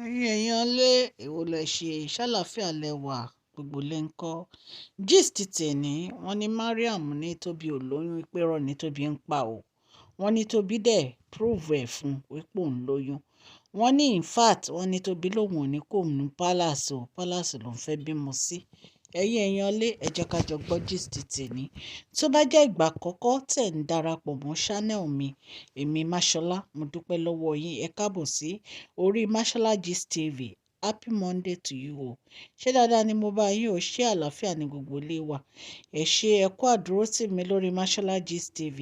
Èèyàn lé èwo lẹ ṣe ṣàlàáfíà lẹwà gbogbo lẹ ń kọ́ gist tèmi. Wọ́n ní Mariam ní Tobi ò lóyún pé irọ́ ní Tobi ń pa o. Wọ́n ní Tobi dẹ̀ prove ẹ̀ fún wípé òun lóyún. Wọ́n ní in fact wọ́n ní Tobi lòun ò ní kó nu palace o, palace lòun fẹ́ bímọ sí. Ẹ̀yin èèyàn lé ẹ jẹ́ ká jọ gbọ́ gist tèmi. Tó bá jẹ́ ìgbà àkọ́kọ́ tẹ̀ ń darapọ̀ mọ́ channel mi, èmi Máṣọlá, mo dúpẹ́ lọ́wọ́ yín. Ẹ káàbọ̀ sí orí Mashola Gist TV. Happy Monday to you o. Ṣé dáadáa ni mo bá yín o? Ṣé àlàáfíà ni gbogbo ilé wa? Ẹ ṣé ẹ kú àdúró tì mí lórí Mashola Gist TV.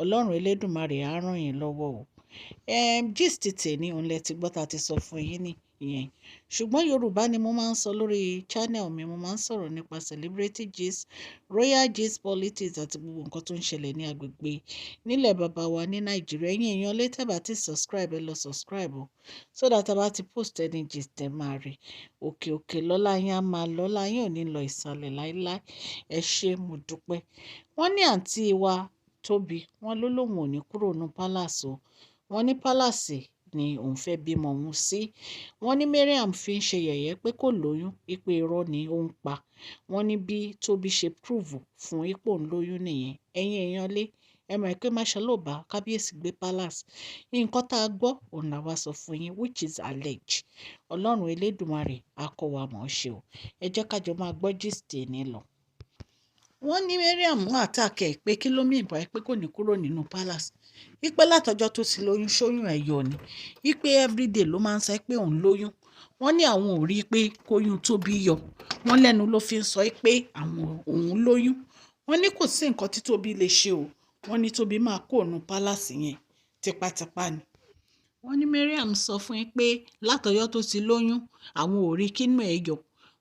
Ọlọ́run Elédùmarè á ràn yín lọ́wọ́ o. Gist tèmi òun lẹ ti gbọ́ ta ti sọ fún yín ní ìyẹn. Ṣùgbọ́n Yorùbá ni mo máa ń sọ lórí channel mi. Mo máa ń sọ̀rọ̀ nípa celebrity gist, royal gist, politics àti gbogbo nǹkan tó ń ṣẹlẹ̀ ní agbègbè nílẹ̀ bàbá wa ní Nàìjíríà. Ẹ̀yin èèyàn lé tẹ́ bá ti subscribe ẹ lọ subscribe o, so that a bá ti post any gist ẹ máa rí. Òkè òkè lọ́lá yín á máa lọ́lá yín ò ní lọ ìsàlẹ̀ láíláí. Ẹ ṣé mo dúpẹ́. Wọ́n ní àǹtí wa Tobi wọ́n ló lóun ò ní kúrò ní palace o. Wọ́n ní palace ni òun fẹ́ bímọ òun sí. Wọ́n ní Mariam fi ń ṣe yẹ̀yẹ́ pé kò lóyún, pé irọ́ ni ó ń pa. Wọ́n ní bí Tobi ṣe prove fún ipò òun lóyún nìyẹn. Ẹ̀yin èèyàn lé ẹ mọ̀ pé Mashola ò bá kábíyèsí gbé palace. Nǹkan tá a gbọ́ òun làwa sọ fún yín, which is alleged. Ọlọ́run Elédùmarè á kọ́ wa mọ̀ ọ́ ṣe o. Ẹ jẹ́ ká jọ máa gbọ́ gist ní lọ. Wọ́n ní Mariam attack ẹ̀ pé kí ló mì bá ẹ pé kò ní kúrò nínú palace. Wípé látọjọ́ tó ti lóyún ṣóyún ẹ̀ yọ ni. Wípé everyday ló máa ń sọ pé òun lóyún. Wọ́n ní àwọn ò rí i pé kóyún Tobi yọ. Wọ́n lẹ́nu ló fi ń sọ pé òun lóyún. Wọ́n ní kò sí nǹkan tí Tobi lè ṣe o. Wọ́n ní Tobi máa kó nu palace yẹn tipátipá ni. Wọ́n ní Mariam sọ fún yín pé látọjọ́ tó ti lóyún àwọn ò rí kínú ẹ̀ yọ.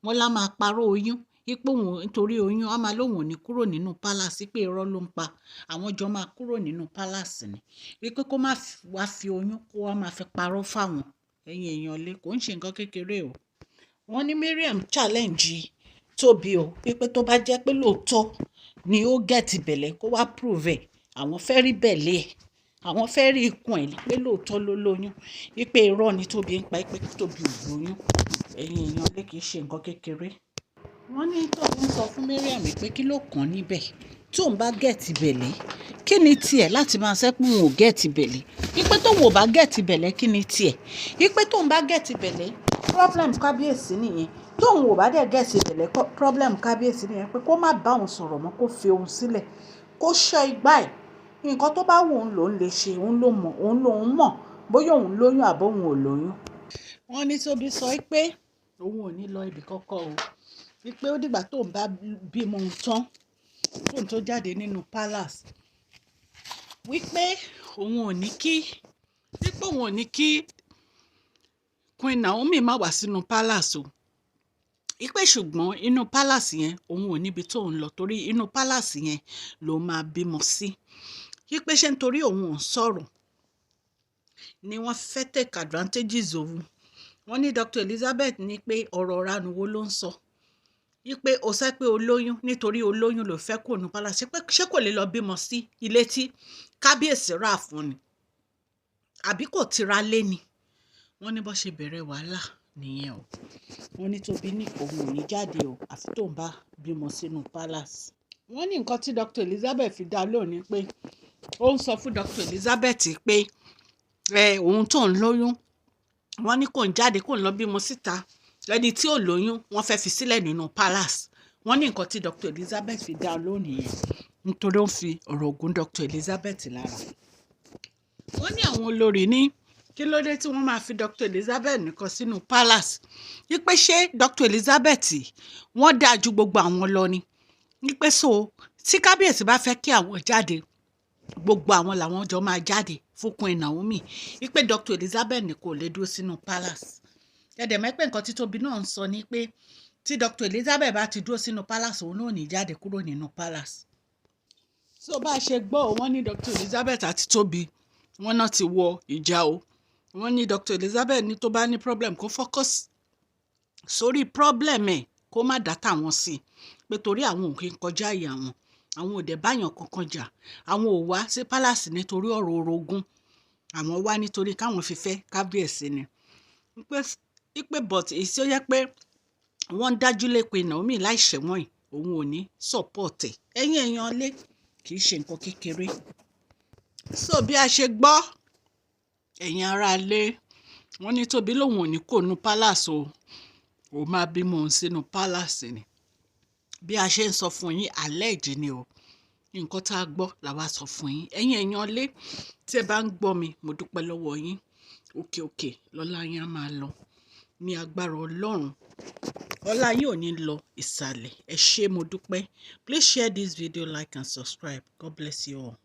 Wọ́n lá máa parọ́ oyún. Ipò òun nítorí oyún á máa lóun ò ní kúrò nínú palace pé irọ́ ló ń pa. Àwọn jọ máa kúrò nínú palace ni. Wípé kó má wá fi oyún kó wá máa fi parọ́ fáwọn. Ẹ̀yin èèyàn lé kò ń ṣe nǹkan kékeré o. Wọ́n ní Mariam challenge Tobi o. Wípé tó bá jẹ́ pé lóòótọ́ ni ó gẹ̀tì bẹ̀lẹ̀ kó wá prove ẹ̀. Àwọn fẹ́ rí bẹ̀lẹ̀ ẹ̀. Àwọn fẹ́ rí ikùn ẹ̀ pé lóòótọ́ ló lóyún. Wípé irọ́ ni Tobi ń pa pé Tobi ò lóyún. Ẹ̀yin èèyàn lé kì í ṣe nǹkan kékeré. Wọ́n ní Tobi ń sọ fún Mariam pé kí ló kàn níbẹ̀ tí òun bá gẹ̀tì bẹ̀lẹ̀. Kí ni tiẹ̀ láti máa sẹ́ pé òun ò gẹ̀tì bẹ̀lẹ̀. Wípé tóun ò bá gẹ̀tì bẹ̀lẹ̀ kí ni tiẹ̀. Wípé tóun bá gẹ̀tì bẹ̀lẹ̀ problem kábíyèsí nìyẹn. Tóun ò bá dẹ̀ gẹ̀tì bẹ̀lẹ̀ problem kábíyèsí nìyẹn pé kó má bá òun sọ̀rọ̀ mọ́ kó fi òun sílẹ̀. Kó ṣọ́ igbá ẹ̀. Nǹkan tó bá wù òun lòun lè ṣe òun lòun mọ̀ bóyá òun lóyún àbó òun ò lóyún. Wọ́n ní Tobi sọ pé òun ò ní lọ ibì kankan o. Wípé ó dìgbà tóun bá bímọ òun tán tóun tó jáde nínú palace. Wípé òun ò ní kí Queen Naomi má wá sínú palace o. Wípé ṣùgbọ́n inú palace yẹn òun ò níbi tóun lọ torí inú palace yẹn ló máa bímọ sí. Wípé ṣé nítorí òun ò sọ̀rọ̀ ni wọ́n fẹ́ take advantages òun. Wọ́n ní Dr. Elizabeth ní pé ọ̀rọ̀ ranu wo ló ń sọ. Wípé ó sọ pé olóyún nítorí olóyún ló fẹ́ kó nu palace. Pé ṣé kò lè lọ bímọ sí ilé tí kábíyèsí rà fún ni àbí kò tira lé ni. Wọ́n ní bó ṣe bẹ̀rẹ̀ wàhálà nìyẹn o. Wọ́n ní Tobi ní òun ò ní jáde o àfi tóun bá bímọ sínú palace. Wọ́n ní nǹkan tí Dr. Elizabeth fi dá lóhùn ni pé ó ń sọ fún Dr. Elizabeth pé òun tó ń lóyún. Wọ́n ní kò ń jáde kò ń lọ bímọ síta. Ẹni tí ò lóyún wọ́n fẹ́ fi sílẹ̀ nínú palace. Wọ́n ní nǹkan tí Dr. Elizabeth fi dá lóhùn yẹn nítorí ó ń fi ọ̀rọ̀ ògùn Dr. Elizabeth lára. Wọ́n ní àwọn olórí ní kí ló dé tí wọ́n máa fi Dr. Elizabeth nìkan sínú palace. Wípé ṣé Dr. Elizabeth wọ́n dáa ju gbogbo àwọn lọ ni. Wípé so tí kábíyèsí bá fẹ́ kí àwọn jáde gbogbo àwọn làwọn jọ máa jáde fún Queen Naomi. Wípé Dr. Elizabeth ní kò lè dúró sínú palace. Ẹ̀dẹ̀ mọ̀ pé nǹkan tí Tobi náà ń sọ ni pé tí Dr. Elizabeth bá ti dúró sínú palace òun náà ò ní jáde kúrò nínú palace. So bá a ṣe gbọ́ wọ́n ní Dr. Elizabeth àti Tobi wọ́n náà ti wọ ìjà o. Wọ́n ní Dr. Elizabeth ní tó bá ní problem kó focus sórí problem ẹ̀ kó má dá tàwọn sí pé torí àwọn ò kí ń kọjá ìyà àwọn ò dẹ̀ báyàn kankan jà. Àwọn ò wá sí palace nítorí ọ̀rọ̀ orogún. Àwọn wá nítorí káwọn fi fẹ́ kábíyèsí ni. pé but èyí tí ó yẹ pé wọ́n ń dájú lé pé Naomi láì ṣẹ̀wọ̀n yìí òun ò ní support ẹ̀. Ẹ̀yin èèyàn lé kì í ṣe nǹkan kékeré. So bí a ṣe gbọ́, ẹ̀yin ará lé, wọ́n ní Tóbi lòun ò ní kó nu palace o, ò máa bímọ òun sínú palace ni. Bí a ṣe ń sọ fún yín alleged ni o, nǹkan tá a gbọ́ làwa sọ fún yín. Ẹ̀yin èèyàn lé tí ẹ bá ń gbọ́ mi, mo dúpẹ́ lọ́wọ́ yín. Òkè òkè lọ́lá yín á máa lọ ní agbára Ọlọ́run. Ọlá yín ò ní lọ ìsàlẹ̀. Ẹ ṣé mo dúpẹ́. Please share this video, like and subscribe. God bless you all.